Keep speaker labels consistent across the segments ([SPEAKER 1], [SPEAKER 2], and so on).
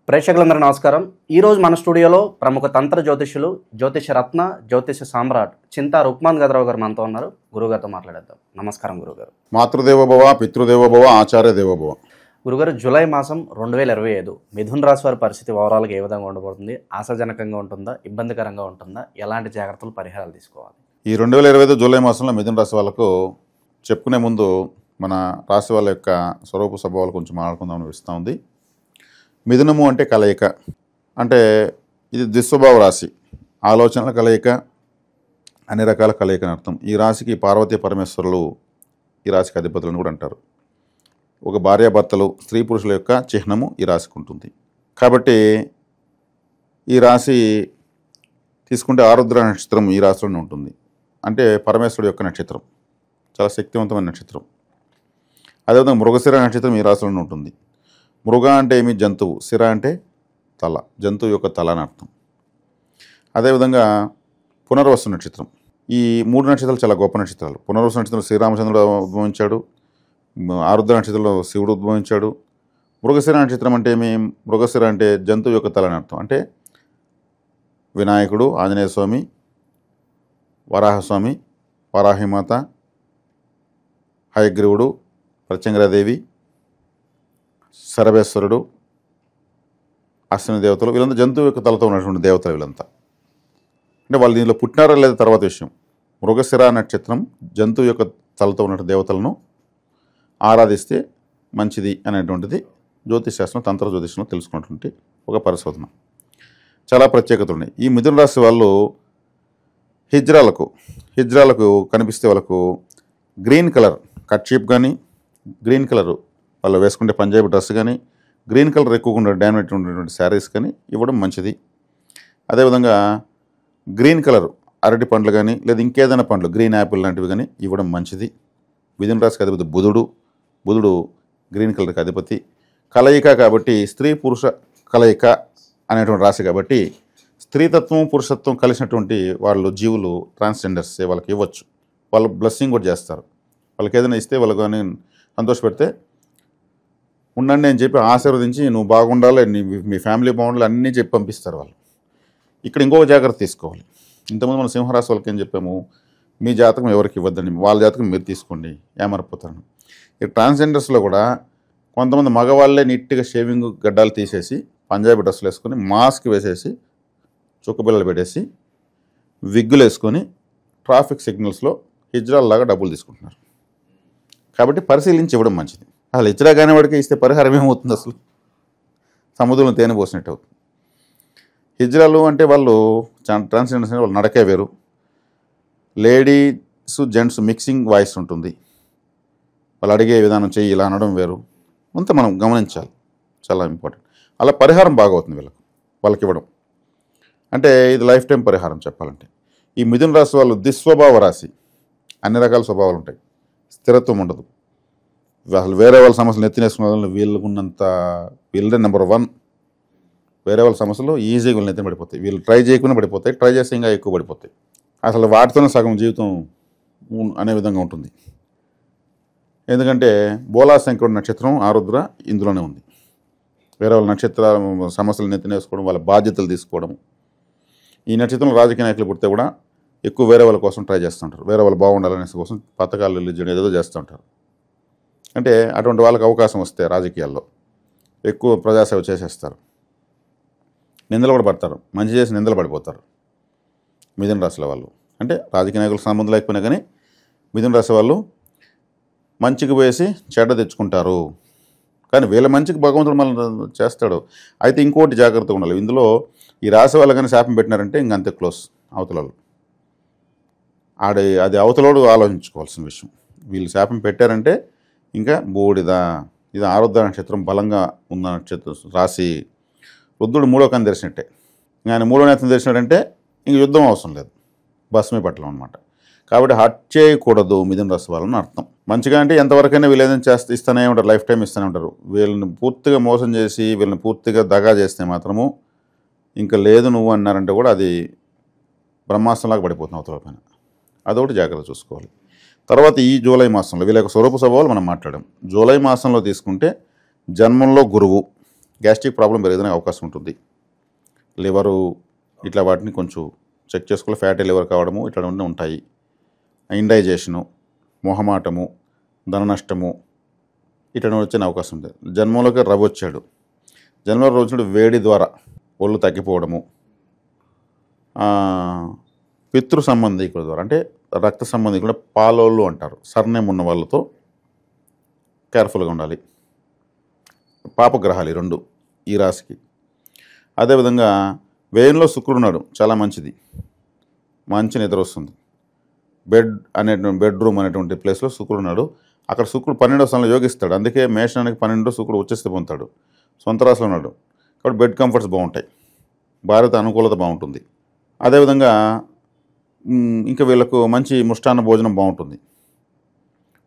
[SPEAKER 1] ప్రేక్షకులందరూ నమస్కారం. ఈరోజు మన స్టూడియోలో ప్రముఖ తంత్ర జ్యోతిష్యులు, జ్యోతిష రత్న, జ్యోతిష సామ్రాట్ చింతా రుక్మాన్ గదరావు గారు మనతో ఉన్నారు. గురుగారితో మాట్లాడేద్దాం. నమస్కారం గురుగారు.
[SPEAKER 2] మాతృదేవోభవ, పితృదేవోభవ, ఆచార్య దేవోభవ.
[SPEAKER 1] గురుగారు, జూలై మాసం 2025 మిథున రాశి వారి పరిస్థితి ఓవరాల్గా ఏ విధంగా ఉండబోతుంది? ఆశాజనకంగా ఉంటుందా, ఇబ్బందికరంగా ఉంటుందా? ఎలాంటి జాగ్రత్తలు, పరిహారాలు తీసుకోవాలి?
[SPEAKER 2] ఈ 2025 జూలై మాసంలో మిథున రాశి వాళ్ళకు చెప్పుకునే ముందు మన రాశి వాళ్ళ యొక్క స్వరూప స్వభావాలు కొంచెం మాట్లాడుకుందాం అనిపిస్తూ ఉంది. మిథునము అంటే కలయిక, అంటే ఇది దుస్వభావ రాశి, ఆలోచనల కలయిక, అన్ని రకాల కలయిక అని అర్థం. ఈ రాశికి పార్వతీ పరమేశ్వరులు ఈ రాశికి అధిపతులను కూడా అంటారు. ఒక భార్యాభర్తలు, స్త్రీ పురుషుల యొక్క చిహ్నము ఈ రాశికి ఉంటుంది. కాబట్టి ఈ రాశి తీసుకుంటే ఆరుద్ర నక్షత్రం ఈ రాశిలోనే ఉంటుంది. అంటే పరమేశ్వరుడు యొక్క నక్షత్రం, చాలా శక్తివంతమైన నక్షత్రం. అదేవిధంగా మృగశిర నక్షత్రం ఈ రాశిలోనే ఉంటుంది. మృగ అంటే ఏమి? జంతువు. శిర అంటే తల, జంతువు యొక్క తల అని అర్థం. అదేవిధంగా పునర్వసు నక్షత్రం, ఈ మూడు నక్షత్రాలు చాలా గొప్ప నక్షత్రాలు. పునర్వసు నక్షత్రంలో శ్రీరామచంద్రుడు ఉద్భవించాడు, ఆరుద్ర నక్షత్రంలో శివుడు ఉద్భవించాడు. మృగశిర నక్షత్రం అంటే ఏమి? మృగశిర అంటే జంతువు యొక్క తల అని అర్థం. అంటే వినాయకుడు, ఆంజనేయ స్వామి, వరాహస్వామి, వరాహిమాత, హయగ్రీవుడు, ప్రత్యంగరాదేవి, సర్వేశ్వరుడు, అశ్విని దేవతలు, వీళ్ళంతా జంతువు యొక్క తలతో ఉన్నటువంటి దేవతలు. వీళ్ళంతా అంటే వాళ్ళు దీనిలో పుట్టినారా లేదా తర్వాత విషయం. మృగశిర నక్షత్రం జంతువు యొక్క తలతో ఉన్న దేవతలను ఆరాధిస్తే మంచిది అనేటువంటిది జ్యోతిషశాస్త్రం, తంత్ర జ్యోతిషంలో తెలుసుకున్నటువంటి ఒక పరిశోధన. చాలా ప్రత్యేకతలు ఉన్నాయి. ఈ మిథున రాశి వాళ్ళు హిజ్రాలకు కనిపిస్తే వాళ్ళకు గ్రీన్ కలర్ కట్షీప్ కానీ, గ్రీన్ కలర్ వాళ్ళు వేసుకుంటే పంజాబీ డ్రెస్ కానీ, గ్రీన్ కలర్ ఎక్కువగా డామినేట్ ఉండేటువంటి శారీస్ కానీ ఇవ్వడం మంచిది. అదేవిధంగా గ్రీన్ కలర్ అరటి పండ్లు కానీ, లేదా ఇంకేదైనా పండ్లు, గ్రీన్ యాపిల్ లాంటివి కానీ ఇవ్వడం మంచిది. మిథున రాశికి అధిపతి బుధుడు గ్రీన్ కలర్కి అధిపతి. కలయిక కాబట్టి స్త్రీ పురుష కలయిక అనేటువంటి రాశి కాబట్టి స్త్రీతత్వం పురుషత్వం కలిసినటువంటి వాళ్ళు జీవులు, ట్రాన్స్జెండర్స్ వాళ్ళకి ఇవ్వచ్చు. వాళ్ళు బ్లెస్సింగ్ కూడా చేస్తారు. వాళ్ళకి ఏదైనా ఇస్తే వాళ్ళు కానీ సంతోషపెడితే ఉండండి అని చెప్పి ఆశీర్వదించి నువ్వు బాగుండాలి, మీ ఫ్యామిలీ బాగుండాలి అన్నీ చెప్పి పంపిస్తారు వాళ్ళు. ఇక్కడ ఇంకొక జాగ్రత్త తీసుకోవాలి. ఇంతకుముందు మనం సింహరాశి వాళ్ళకి ఏం చెప్పాము? మీ జాతకం ఎవరికి ఇవ్వద్దండి, వాళ్ళ జాతకం మీరు తీసుకోండి, ఏమరిపోతారు. ఈ ట్రాన్స్జెండర్స్లో కూడా కొంతమంది మగవాళ్ళే నీట్గా షేవింగ్ గడ్డాలు తీసేసి, పంజాబీ డ్రెస్సులు వేసుకొని, మాస్క్ వేసేసి, చుక్కపిల్లలు పెట్టేసి, విగ్గులు వేసుకొని ట్రాఫిక్ సిగ్నల్స్లో హిజ్రాల్లాగా డబ్బులు తీసుకుంటున్నారు. కాబట్టి పరిశీలించి ఇవ్వడం మంచిది. అసలు హిజ్రా కాని వాడికి ఇస్తే పరిహారం ఏమవుతుంది? అసలు సముద్రంలో తేనె పోసినట్టు అవుతుంది. హిజ్రాలు అంటే వాళ్ళు ట్రాన్స్జెండర్స్ అంటే వాళ్ళు నడకే వేరు, లేడీస్ జెంట్స్ మిక్సింగ్ వాయిస్ ఉంటుంది, వాళ్ళు అడిగే విధానం చెయ్యి ఇలా అనడం వేరు, అంతా మనం గమనించాలి, చాలా ఇంపార్టెంట్. అలా పరిహారం బాగా అవుతుంది వాళ్ళకి ఇవ్వడం. అంటే ఇది లైఫ్ టైం పరిహారం చెప్పాలంటే. ఈ మిథున రాశి వాళ్ళు దుస్వభావ రాశి, అన్ని రకాల స్వభావాలు ఉంటాయి, స్థిరత్వం ఉండదు. అసలు వేరే వాళ్ళ సమస్యలు ఎత్తినేసుకున్న వీళ్ళకున్నంత వీళ్ళదే నెంబర్ 1. వేరే వాళ్ళ సమస్యలు ఈజీగా వీళ్ళు ఎత్తిన పడిపోతాయి, వీళ్ళు ట్రై చేయకుండా పడిపోతాయి, ట్రై చేస్తే ఇంకా ఎక్కువ పడిపోతాయి. అసలు వాటితోనే సగం జీవితం అనే విధంగా ఉంటుంది. ఎందుకంటే బోలా శంకరుడు నక్షత్రం ఆరుద్ర ఇందులోనే ఉంది. వేరే వాళ్ళ నక్షత్ర సమస్యలు నెత్తినేసుకోవడం, వాళ్ళ బాధ్యతలు తీసుకోవడం. ఈ నక్షత్రంలో రాజకీయ నాయకులు పుడితే కూడా ఎక్కువ వేరే వాళ్ళ కోసం ట్రై చేస్తుంటారు, వేరే వాళ్ళు బాగుండాలనే కోసం పథకాలు రిలీజ్ చేయడం ఏదో చేస్తుంటారు. అంటే అటువంటి వాళ్ళకి అవకాశం వస్తే రాజకీయాల్లో ఎక్కువ ప్రజాసేవ చేసేస్తారు, నిందలు కూడా పడతారు, మంచి చేసి నిందలు పడిపోతారు మిథున రాశిలో వాళ్ళు. అంటే రాజకీయ నాయకులకు సంబంధం లేకపోయినా కానీ మిథున రాశి వాళ్ళు మంచికి వేసి చెడ్డ తెచ్చుకుంటారు. కానీ వీళ్ళ మంచికి భగవంతుడు మళ్ళీ చేస్తాడు. అయితే ఇంకోటి జాగ్రత్తగా ఉండాలి. ఇందులో ఈ రాశి వాళ్ళు కానీ శాపం పెట్టినారంటే ఇంకంతే క్లోజ్ అవతలాలు. అది అవతలోడు ఆలోచించుకోవాల్సిన విషయం. వీళ్ళు శాపం పెట్టారంటే ఇంకా బూడిద. ఇది ఆరుద్ర నక్షత్రం బలంగా ఉన్న నక్షత్రం రాశి. రుద్రుడు 3వ కన్ను తెరిచినట్టే. ఆయన 3వ నేత్రం తెరిచినట్టంటే ఇంక యుద్ధం అవసరం లేదు, భస్మీ పట్టలం అనమాట. కాబట్టి హట్ చేయకూడదు మిథున రాశి వాళ్ళని అర్థం. మంచిగా అంటే ఎంతవరకైనా వీళ్ళు ఏదైనా ఇస్తూనే ఉంటారు, లైఫ్ టైం ఇస్తూనే ఉంటారు. వీళ్ళని పూర్తిగా మోసం చేసి వీళ్ళని పూర్తిగా దగా చేస్తే మాత్రము ఇంకా లేదు నువ్వు అన్నారంటే కూడా అది బ్రహ్మాస్త్రంలాగా పడిపోతుంది అవతల పైన. అదొకటి జాగ్రత్త చూసుకోవాలి. తర్వాత ఈ జూలై మాసంలో వీళ్ళ యొక్క స్వరూప స్వభావాలు మనం మాట్లాడాం. జూలై మాసంలో తీసుకుంటే జన్మంలో గురువు, గ్యాస్ట్రిక్ ప్రాబ్లం పెరిగే అవకాశం ఉంటుంది. లివరు ఇట్లా వాటిని కొంచెం చెక్ చేసుకోవాలి. ఫ్యాటీ లివర్ కావడము ఇట్లాంటివన్నీ ఉంటాయి. ఇండైజేషను, మొహమాటము, ధన నష్టము ఇట్లా వచ్చే అవకాశం ఉంది. జన్మంలోకి రవి వచ్చాడు. జన్మలో వచ్చినప్పుడు వేడి ద్వారా ఒళ్ళు తగ్గిపోవడము, పితృ సంబంధికుల ద్వారా అంటే రక్త సంబంధికులు పాలోళ్ళు అంటారు, సర్నేమ్ ఉన్న వాళ్ళతో కేర్ఫుల్గా ఉండాలి. పాపగ్రహాలు రెండు ఈ రాశికి. అదేవిధంగా వ్యయంలో శుక్రుడు ఉన్నాడు, చాలా మంచిది, మంచి నిద్ర వస్తుంది. బెడ్రూమ్ అనేటువంటి ప్లేస్లో శుక్రుడు ఉన్నాడు. అక్కడ శుక్రుడు 12వ స్థానంలో యోగిస్తాడు. అందుకే మేషానికి 12 శుక్రుడు ఉచ్చస్థితి పొందుతాడు. సొంత రాశిలో ఉన్నాడు కాబట్టి బెడ్ కంఫర్ట్స్ బాగుంటాయి, భార్యతో అనుకూలత బాగుంటుంది. అదేవిధంగా ఇంకా వీళ్ళకు మంచి ముష్టాన్న భోజనం బాగుంటుంది.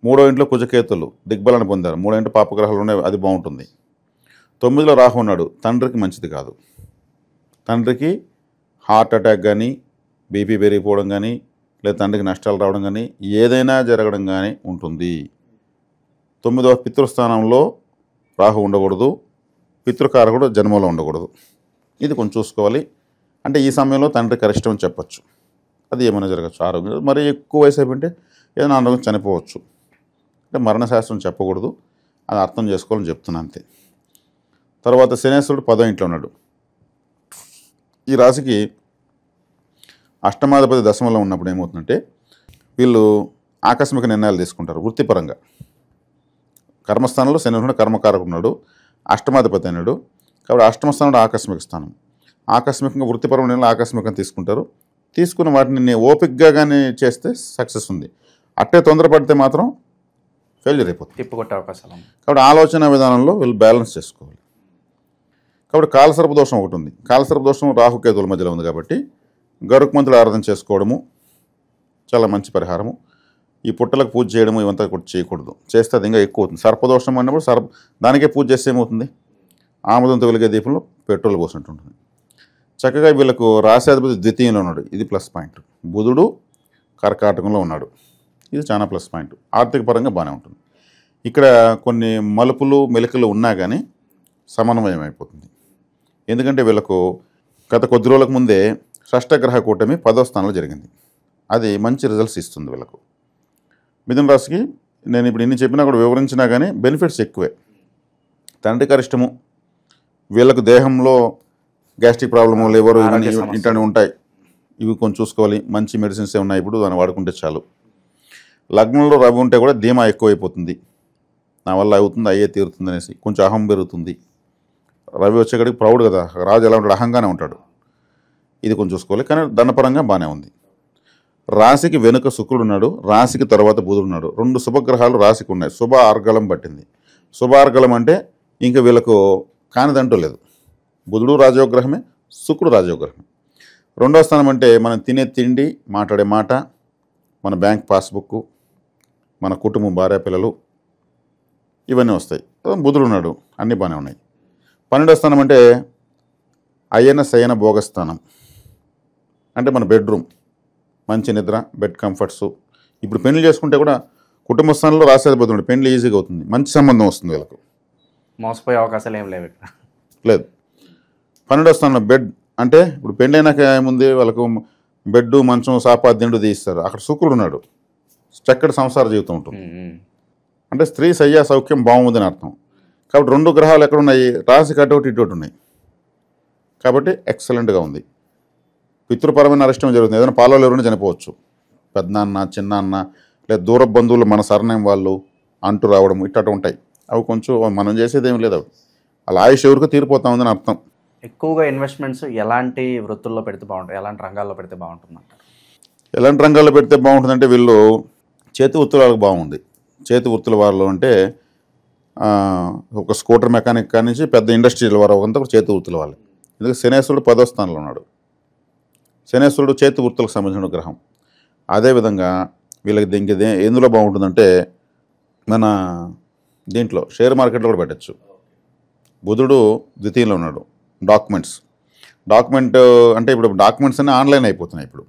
[SPEAKER 2] 3వ ఇంట్లో కుజకేతులు దిగ్బలాన్ని పొందారు. 3వ ఇంట్లో పాపగ్రహాలు ఉన్నాయి, అది బాగుంటుంది. 9లో రాహు ఉన్నాడు, తండ్రికి మంచిది కాదు. తండ్రికి హార్ట్ అటాక్ కానీ, బీపీ పెరిగిపోవడం కానీ, లేదా తండ్రికి నష్టాలు రావడం కానీ, ఏదైనా జరగడం కానీ ఉంటుంది. 9వ పితృస్థానంలో రాహు ఉండకూడదు, పితృకారకుడు జన్మలో ఉండకూడదు. ఇది కొంచెం చూసుకోవాలి. అంటే ఈ సమయంలో తండ్రికి అరిష్టం అని చెప్పచ్చు. అది ఏమైనా జరగచ్చు. ఆరోగ్యం మరి ఎక్కువ వయసు అయిపోయింటే ఏదైనా ఆరోగ్యం చనిపోవచ్చు. అంటే మరణశాస్త్రం చెప్పకూడదు, అది అర్థం చేసుకోవాలని చెప్తున్నాను అంతే. తర్వాత శనేశ్వరుడు 10వ ఇంట్లో ఉన్నాడు. ఈ రాశికి అష్టమాధిపతి దశమంలో ఉన్నప్పుడు ఏమవుతుందంటే వీళ్ళు ఆకస్మిక నిర్ణయాలు తీసుకుంటారు వృత్తిపరంగా. కర్మస్థానంలో శని కర్మకారకుడు ఉన్నాడు, అష్టమాధిపతి అయినాడు కాబట్టి అష్టమ స్థానంలో ఆకస్మిక స్థానం. ఆకస్మికంగా వృత్తిపరమైన నిర్ణయాలు ఆకస్మికంగా తీసుకుంటారు. తీసుకున్న వాటిని ఓపికగా కానీ చేస్తే సక్సెస్ ఉంది. అట్టే తొందరపడితే మాత్రం ఫెయిల్యూర్ అయిపోతుంది,
[SPEAKER 1] తిప్పుకొట్టే అవకాశాలు.
[SPEAKER 2] కాబట్టి ఆలోచన విధానంలో వీళ్ళు బ్యాలెన్స్ చేసుకోవాలి. కాబట్టి కాలసర్ప దోషం ఒకటి ఉంది. కాలసర్ప దోషం రాహుకేతుల మధ్యలో ఉంది కాబట్టి గరుక్మంతుడు ఆరాధన చేసుకోవడము చాలా మంచి పరిహారము. ఈ పుట్టలకు పూజ చేయడము ఇవంతా కూడా చేయకూడదు. చేస్తే అది ఇంకా ఎక్కువ అవుతుంది. సర్పదోషం అన్నప్పుడు దానికే పూజ చేస్తే ఏమవుతుంది, ఆముదంతో వెలిగే దీపంలో పెట్రోల్ పోసినట్టు ఉంటుంది. చక్కగా వీళ్ళకు రాశాధిపతి ద్వితీయంలో ఉన్నాడు, ఇది ప్లస్ పాయింట్. బుధుడు కర్కాటకంలో ఉన్నాడు, ఇది చాలా ప్లస్ పాయింట్. ఆర్థిక పరంగా బాగానే ఉంటుంది. ఇక్కడ కొన్ని మలుపులు మెలికలు ఉన్నా కానీ సమన్వయం అయిపోతుంది. ఎందుకంటే వీళ్ళకు గత కొద్ది రోజులకు ముందే షష్టగ్రహ కూటమి 10వ స్థానంలో జరిగింది. అది మంచి రిజల్ట్స్ ఇస్తుంది వీళ్ళకు. మిథున రాశికి నేను ఇప్పుడు ఇన్ని చెప్పినా కూడా వివరించినా కానీ బెనిఫిట్స్ ఎక్కువే. తండ్రికి అరిష్టము, వీళ్ళకు దేహంలో గ్యాస్ట్రిక్ ప్రాబ్లము, లివర్ ఇవన్నీ ఇంటనే ఉంటాయి. ఇవి కొంచెం చూసుకోవాలి. మంచి మెడిసిన్స్ ఉన్నాయి, ఇప్పుడు దాన్ని వాడుకుంటే చాలు. లగ్నంలో రవి ఉంటే కూడా ధీమా ఎక్కువైపోతుంది, నా వల్ల అవుతుంది, అయ్యే తీరుతుంది అనేసి కొంచెం అహం పెరుగుతుంది. రవి వచ్చేకాడికి ప్రౌడ్ కదా, రాజు ఎలా ఉంటాడు, అహంగానే ఉంటాడు. ఇది కొంచెం చూసుకోవాలి. కానీ ధనపరంగా బాగానే ఉంది. రాశికి వెనుక శుక్రుడు ఉన్నాడు, రాశికి తర్వాత బుధుడు ఉన్నాడు. 2 శుభగ్రహాలు రాశికి ఉన్నాయి. శుభ ఆర్గళం పట్టింది. శుభ ఆర్గళం అంటే ఇంకా వీళ్ళకు కానిదంటూ లేదు. బుధుడు రాజయోగ్రహమే, శుక్రుడు రాజయోగ్రహమే. 2వ స్థానం అంటే మనం తినే తిండి, మాట్లాడే మాట, మన బ్యాంక్ పాస్బుక్, మన కుటుంబం, భార్య పిల్లలు ఇవన్నీ వస్తాయి. బుధుడు ఉన్నాడు, అన్నీ బాగానే ఉన్నాయి. 12వ స్థానం అంటే అయన శయన భోగస్థానం, అంటే మన బెడ్రూమ్, మంచి నిద్ర, బెడ్ కంఫర్ట్స్. ఇప్పుడు పెళ్లి చేసుకుంటే కూడా కుటుంబ స్థానంలో రాసేది ఉన్నాడు, పెళ్లి ఈజీగా అవుతుంది, మంచి సంబంధం వస్తుంది వీళ్ళకు,
[SPEAKER 1] మోసపోయే అవకాశాలు ఏం లేవు ఇక్కడ.
[SPEAKER 2] లేదు. 12వ స్థానంలో బెడ్ అంటే ఇప్పుడు పెళ్ళైనాక ఏముంది వాళ్ళకు బెడ్, మంచం, సాపాద్యండు తీస్తారు. అక్కడ శుక్రుడు ఉన్నాడు, చక్కటి సంసార జీవితం ఉంటుంది. అంటే స్త్రీ శయ్యా సౌఖ్యం బాగుందని అర్థం. కాబట్టి 2 గ్రహాలు ఎక్కడ ఉన్నాయి, రాశికి అటు ఇటు ఉన్నాయి. కాబట్టి ఎక్సలెంట్గా ఉంది. పితృపరమైన అరిష్టం జరుగుతుంది. ఏదైనా పాలలో ఎవరైనా చనిపోవచ్చు, పెద్దనాన్న, చిన్నాన్న, లేదా దూర బంధువులు, మన సరనేం వాళ్ళు అంటూ రావడం ఇట్ట ఉంటాయి. అవి కొంచెం మనం చేసేది ఏమి లేదు, అలా ఆయుష్ ఎవరికి తీరిపోతా ఉందని అర్థం.
[SPEAKER 1] ఎక్కువగా ఇన్వెస్ట్మెంట్స్ ఎలాంటి వృత్తుల్లో పెడితే బాగుంటుంది, ఎలాంటి రంగాల్లో పెడితే బాగుంటుంది అంటారు?
[SPEAKER 2] ఎలాంటి రంగాల్లో పెడితే బాగుంటుందంటే వీళ్ళు చేతి వృత్తుల వాళ్ళకి బాగుంది. చేతి వృత్తుల వాళ్ళు అంటే ఒక స్కూటర్ మెకానిక్ కానీ నుంచి పెద్ద ఇండస్ట్రీల వారు అంతా కూడా చేతి వృత్తుల వాళ్ళు. ఎందుకంటే శనేశ్వరుడు 10వ స్థానంలో ఉన్నాడు. శనేశ్వరుడు చేతి వృత్తులకు సంబంధించిన గ్రహం. అదేవిధంగా వీళ్ళకి దీనికి ఎందులో బాగుంటుందంటే మన దీంట్లో షేర్ మార్కెట్లో కూడా పెట్టచ్చు. బుధుడు ద్వితీయంలో ఉన్నాడు. డాక్యుమెంట్ అంటే ఇప్పుడు డాక్యుమెంట్స్ అన్నీ ఆన్లైన్ అయిపోతున్నాయి. ఇప్పుడు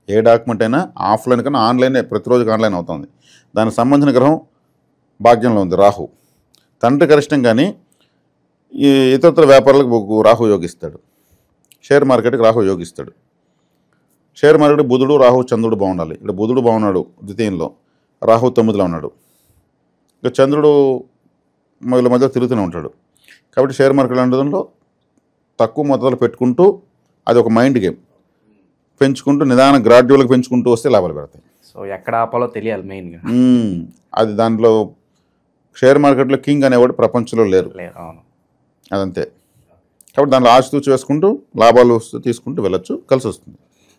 [SPEAKER 2] ఏ డాక్యుమెంట్ అయినా ఆఫ్లైన్ కన్నా ఆన్లైన్, ప్రతిరోజుకి ఆన్లైన్ అవుతుంది. దానికి సంబంధించిన గ్రహం భాగ్యంలో ఉంది రాహు. తండ్రి గరిష్టం కానీ ఈ ఇతరత్ర వ్యాపారాలకు రాహు యోగిస్తాడు. షేర్ మార్కెట్కి రాహు యోగిస్తాడు. షేర్ మార్కెట్ బుధుడు రాహు చంద్రుడు బాగుండాలి. ఇక్కడ బుధుడు బాగున్నాడు ద్వితీయంలో, రాహు 9లో ఉన్నాడు. ఇక చంద్రుడు వీళ్ళ మధ్య తిరుగుతూనే ఉంటాడు. కాబట్టి షేర్ మార్కెట్ అందులో తక్కువ మొత్తాలు పెట్టుకుంటూ, అది ఒక మైండ్ గేమ్, పెంచుకుంటూ నిదానం గ్రాడ్యువల్గా పెంచుకుంటూ వస్తే లాభాలు పెడతాయి.
[SPEAKER 1] సో ఎక్కడ ఆపాలో తెలియాలి మెయిన్గా.
[SPEAKER 2] అది దాంట్లో షేర్ మార్కెట్లో కింగ్ అనేవాడు ప్రపంచంలో లేరు.
[SPEAKER 1] అవును,
[SPEAKER 2] అదంతే. కాబట్టి దాంట్లో ఆచితూచి వేసుకుంటూ లాభాలు తీసుకుంటూ వెళ్ళొచ్చు, కలిసి వస్తుంది.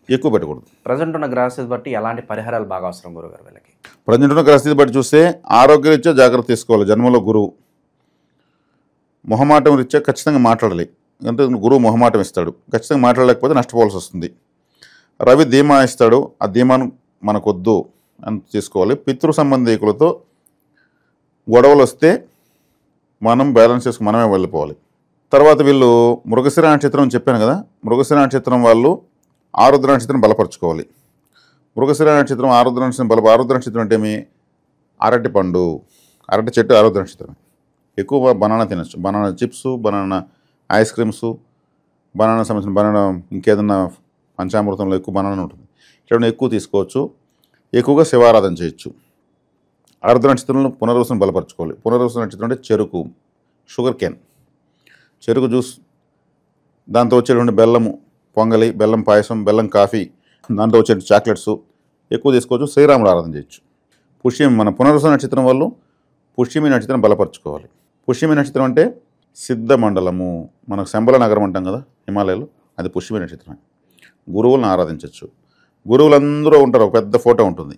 [SPEAKER 2] ఎక్కువ పెట్టకూడదు.
[SPEAKER 1] ప్రజెంట్ ఉన్న గ్రహస్థితి బట్టి ఎలాంటి పరిహారాలు బాగా అవసరం గురుగారు వీళ్ళకి?
[SPEAKER 2] ప్రజెంట్ ఉన్న గ్రహస్థితి బట్టి చూస్తే ఆరోగ్యరీత్యా జాగ్రత్త తీసుకోవాలి. జన్మలో గురువు మొహమాటం రీత్యా ఖచ్చితంగా మాట్లాడాలి. అంటే గురువు మొహమాటం ఇస్తాడు, ఖచ్చితంగా మాట్లాడలేకపోతే నష్టపోవాల్సి వస్తుంది. రవి ధీమా ఇస్తాడు, ఆ ధీమాను మనకొద్దు అని తీసుకోవాలి. పితృ సంబంధీకులతో గొడవలు వస్తే మనం బ్యాలెన్స్ చేసుకుని మనమే వెళ్ళిపోవాలి. తర్వాత వీళ్ళు మృగశిర నక్షత్రం చెప్పాను కదా, మృగశిర నక్షత్రం వాళ్ళు ఆరుద్ర నక్షత్రం బలపరచుకోవాలి. మృగశిర నక్షత్రం ఆరుద్ర నక్షత్రం ఆరుద్ర నక్షత్రం అంటే ఏమి? అరటి పండు, అరటి చెట్టు ఆరుద్ర నక్షత్రమే. ఎక్కువ బనానా తినచ్చు, banana chips, banana ice creams, banana సంబంధించిన బనానా ఇంకేదన్నా పంచామృతంలో ఎక్కువ బనానా ఉంటుంది. ఇట్లా ఎక్కువ తీసుకోవచ్చు. ఎక్కువగా శివారాధన చేయొచ్చు. ఆరుద్ర నక్షత్రంలో పునర్వసం బలపరచుకోవాలి. పునర్వసం నక్షత్రం అంటే చెరుకు, షుగర్ కేన్, చెరుకు జ్యూస్, దాంతో వచ్చేటువంటి బెల్లము పొంగలి, బెల్లం పాయసం, బెల్లం కాఫీ, దాంట్లో వచ్చే చాక్లెట్స్ ఎక్కువ తీసుకోవచ్చు. శ్రీరాముడు ఆరాధన చేయొచ్చు. పుష్యమి, మన పునర్వస నక్షత్రం వాళ్ళు పుష్యమి నక్షత్రం బలపరచుకోవాలి. పుష్యమి నక్షత్రం అంటే సిద్ధ మండలము, మనకు శంబల నగరం అంటాం కదా హిమాలయాలు, అది పుష్యమి నక్షత్రమే. గురువులను ఆరాధించవచ్చు. గురువులందరూ ఉంటారు, ఒక పెద్ద ఫోటో ఉంటుంది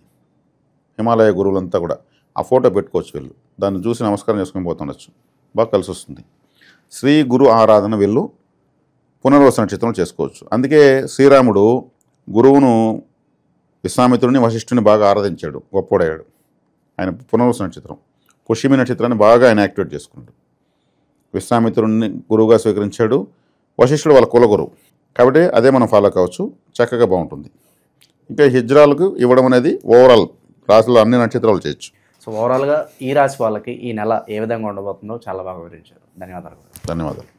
[SPEAKER 2] హిమాలయ గురువులంతా కూడా, ఆ ఫోటో పెట్టుకోవచ్చు. వీళ్ళు దాన్ని చూసి నమస్కారం చేసుకొని పోతుండొచ్చు, బాగా కలిసి వస్తుంది. శ్రీ గురు ఆరాధన వీళ్ళు పునర్వస నక్షత్రం చేసుకోవచ్చు. అందుకే శ్రీరాముడు గురువును, విశ్వామిత్రుడిని, వశిష్ఠుని బాగా ఆరాధించాడు, గొప్పోడయ్యాడు. ఆయన పునర్వస నక్షత్రం. పుష్యమి నక్షత్రాన్ని బాగా ఆయన యాక్టివేట్ చేసుకున్నాడు. విశ్వామిత్రుడిని గురువుగా స్వీకరించాడు, వశిష్ఠుడు వాళ్ళ కులగురువు. కాబట్టి అదే మనం ఫాలో కావచ్చు, చక్కగా బాగుంటుంది. ఇంకా హిజ్రాలకు ఇవ్వడం అనేది ఓవరాల్ రాశిలో అన్ని నక్షత్రాలు చేయొచ్చు.
[SPEAKER 1] సో ఓవరాల్గా ఈ రాశి వాళ్ళకి ఈ నెల ఏ విధంగా ఉండబోతుందో చాలా బాగా వివరించారు. ధన్యవాదాలు.
[SPEAKER 2] ధన్యవాదాలు.